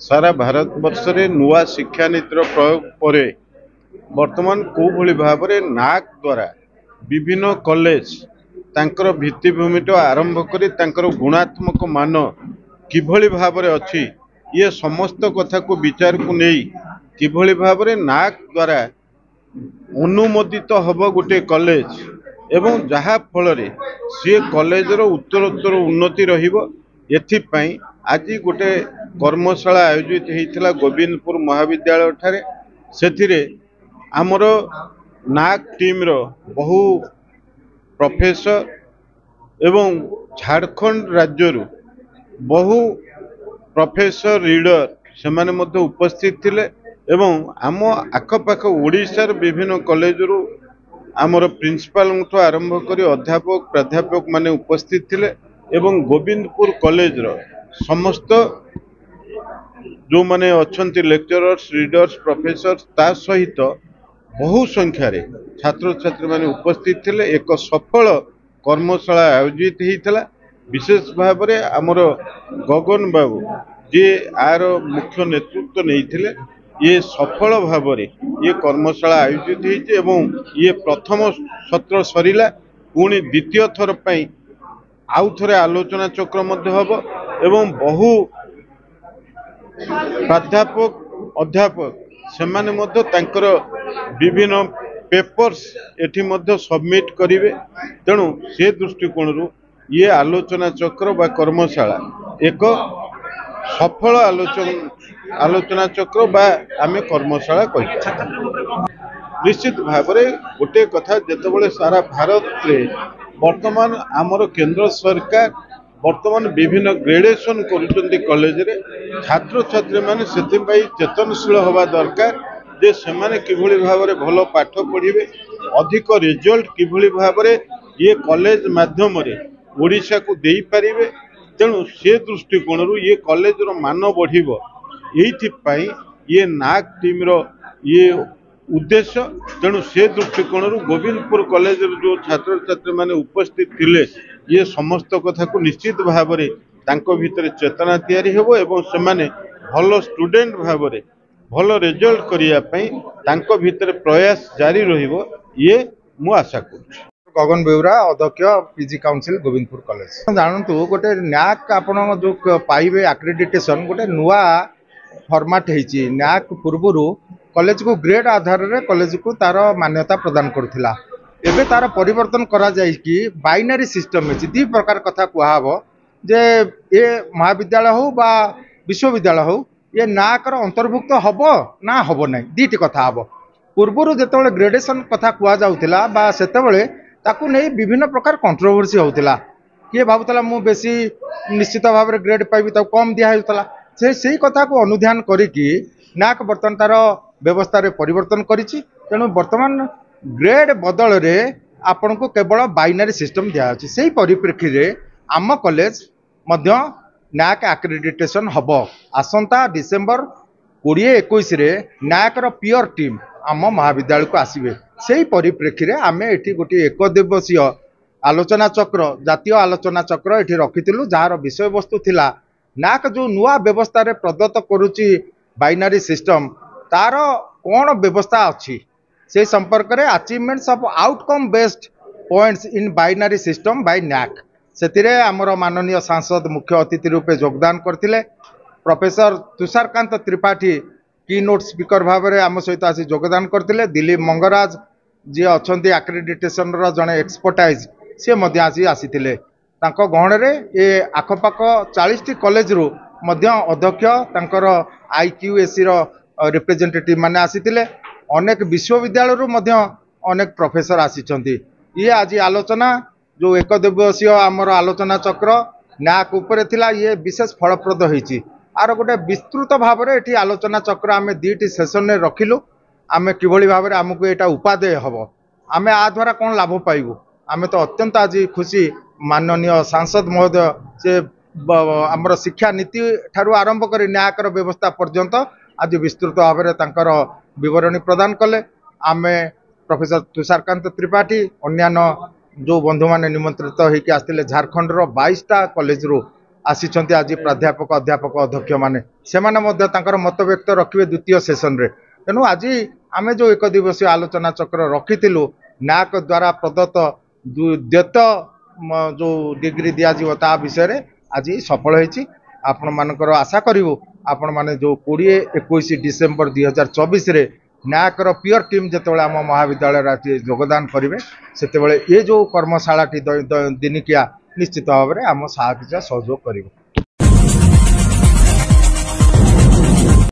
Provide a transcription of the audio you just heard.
सारा भारत वर्ष रे नुआ शिक्षा नीतिर प्रयोग पर वर्तमान को भली भाव में नाक द्वारा विभिन्न कॉलेज तांकर भित्तिभूमि आरंभ करी तांकर गुणात्मक मान किभली भाव में अच्छी ये समस्त कथा को विचार को नहीं किभली भाव में नाक द्वारा अनुमोदित हब गोटे कॉलेज एवं जहा फल सी कॉलेज रो उत्तरोत्तर उन्नति रहिबो एथिपाई आज गोटे कर्मशाला आयोजित होता गोविंदपुर महाविद्यालय ठारे सेथिरे आमर नाक टीम रो बहु प्रोफेसर एवं झारखंड राज्य बहु प्रोफेसर रीडर से माने मध्य उपस्थित थिले एवं आम आखपाख ओडिशार विभिन्न कॉलेज रु आमर प्रिंसिपाल आरंभ कर अध्यापक प्राध्यापक माने उपस्थित थिले एवं गोविंदपुर कॉलेज रो समस्त जो माने अच्छी लेक्चरर्स रीडर्स प्रोफेसर ता सहित बहु संख्यार छात्र छात्री माने उपस्थित थिले एक सफल कर्मशाला आयोजित होता विशेष भाव में आमर गगन बाबू जे आर मुख्य नेतृत्व नहीं थिले ये सफल भाव में ये कर्मशाला आयोजित होती एवं ये प्रथम सत्र सरिला पुणी द्वितीय थर पर आउ थे आलोचना चक्र हम एवं बहु प्राध्यापक अध्यापक से माने मध्य तांकर विभिन्न पेपर्स एठी मध्य सबमिट करिवे तेणु से दृष्टिकोण ये आलोचना चक्र बा कर्मशाला एक सफल आलोचना चक्र बा आमे कर्मशाला कहि निश्चित भाव में गोटे कथा जेतेबेले सारा भारत रे वर्तमान आमर केंद्र सरकार वर्तमान विभिन्न ग्रेडेशन करुचंदी कॉलेज रे छात्र छात्री माने सेतिबाई चेतनशील हवा दरकार जे सेमाने किभली भाव में भल पाठ पढ़िबे अधिक रिजल्ट किभली भाव में ये कॉलेज माध्यम रे ओडिशा को देई पारिबे तेणु से दृष्टिकोण ये कॉलेज रो मान बढ़िबो एइथिपाई ये नाक टीम रो ये उद्देश्य तेणु से दृष्टिकोण गोविंदपुर कॉलेज जो छात्र छात्री माने उपस्थित थिले ये समस्त कथा को निश्चित भाव में तांको भीतर चेतना तैयारी हेबो एवं से माने भल स्टूडेंट भाव में भल रिजल्ट करिया पई तांको भीतर प्रयास जारी रहिबो ये मु आशा करूछु। गगन बेउरा अध्यक्ष पीजी काउंसिल गोविंदपुर कॉलेज जानतु गोटे न्याक आपण जो पाइबे एक्रेडिटेशन गोटे नुआ फॉर्मेट होती न्याक पूर्व कॉलेज को ग्रेड आधार रे कॉलेज को तार मान्यता प्रदान करुला एबे तार परिवर्तन करा जाय कि बाइनरी सिस्टम में दी प्रकार कथा कहब जे ये महाविद्यालय हो बा विश्वविद्यालय हो ये नाकर अंतर्भुक्त हब ना हब ना दीटी कथा हब पूर्वर जो ग्रेडेशन कथा कहला बा सेतेबेले ताकू नहीं विभिन्न प्रकार कंट्रोवर्सी होता किए भावुला मु बेसी निश्चित भाव में ग्रेड पाइबी ताकू कम दिया से कथा को अनुध्यान करिकी नाक बर्तमान तार व्यवस्था रे परिवर्तन करिछि तेणु वर्तमान ग्रेड बदल रे आपन को केवल बाइनरी सिस्टम दिया से परिप्रेक्षी रे आम कॉलेज मध्य नाक एक्रेडिटेशन हब आसंता डिसेम्बर 2021 रे नाक रो पियर टीम आम महाविद्यालय को आसीबे से परिप्रेक्षी रे आमे एठी गोटे एक दिवसीय आलोचना चक्र जातीय आलोचना चक्र एठी रखिथिलु जार विषय वस्तु थिला नाक जो नुआ व्यवस्था रे प्रदत्त करूची बाइनरी सिस्टम तार कौन व्यवस्था अच्छी से संपर्क में achievements of outcome based points in binary system by NAAC से आमर माननीय सांसद मुख्य अतिथि रूपे योगदान करथिले प्रोफेसर तुषारकांत त्रिपाठी की नोट स्पीकर भाव में आम सहित आसी योगदान करथिले दिलीप मंगराज जी अच्छा एक्रेडिटेशन रो जड़े एक्सपर्टाइज सी आसी आसीथिले तांको गहण रे ये आखपाख 40 कॉलेज रु मध्य अध्यक्ष तांकर आईक्यूएसी रो रिप्रेजेंटेटिव माने आसीथिले अनेक विश्वविद्यालय रु मध्य अनेक प्रोफेसर आसीचंती ये आज आलोचना जो एक दिवसीय आमर आलोचना चक्र नाक उपरे थिला ये विशेष फलप्रद होईची आर गोटे विस्तृत भाव में एठी आलोचना चक्र आमे दीटी सेशन रे रखिलु आमे किभली भाव में आमको एटा उपादेय हबो आमे आ द्वारा कोन लाभ पाइबु आमे तो अत्यंत आज खुशी माननीय सांसद महोदय से आमर शिक्षा नीति ठारू आरंभ कर न्याकर व्यवस्था पर्यंत आज विस्तृत भाव में तांकर विवरणी प्रदान कले आमे प्रोफेसर तुषारकांत त्रिपाठी अन्यान्य जो बंधु मैंने निमंत्रित होकर आसते झारखंड 22टा कॉलेज रु ଆସିଛନ୍ତି ଆଜି ପ୍ରାଧ୍ୟାପକ ଅଧ୍ୟାପକ ଅଧ୍ୟକ୍ଷ ମାନେ ସେମାନେ ମଧ୍ୟ ତାଙ୍କର ମତ ବ୍ୟକ୍ତ ରଖିବେ ଦ୍ୱିତୀୟ ସେସନରେ। ତେଣୁ ଆଜି ଆମେ ଯେଉଁ ଏକ ଦିବସୀୟ ଆଲୋଚନା ଚକ୍ର ରଖିଥିଲୁ ନ୍ୟାକ ଦ୍ୱାରା ପ୍ରଦତ୍ତ ଦ୍ୱୈତ ଯେଉଁ ଡିଗ୍ରୀ ଦିଆଯିବ ତା ବିଷୟରେ ଆଜି ସଫଳ ହେଇଛି। ଆପଣମାନଙ୍କର ଆଶା କରିବୁ ଆପଣମାନେ ଯେଉଁ 20-21 ଡିସେମ୍ବର 2024ରେ ନ୍ୟାକର ପିଓର ଟିମ୍ ଯେତେବେଳେ ଆମ ମହାବିଦ୍ୟାଳୟରେ ଯୋଗଦାନ କରିବେ ସେତେବେଳେ ଏ ଯେଉଁ କର୍ମଶାଳାଟି ଦିନିକିଆ ନିଶ୍ଚିତ ଭାବରେ ଆମ ସାହାଯ୍ୟ ସହଯୋଗ କରିବ।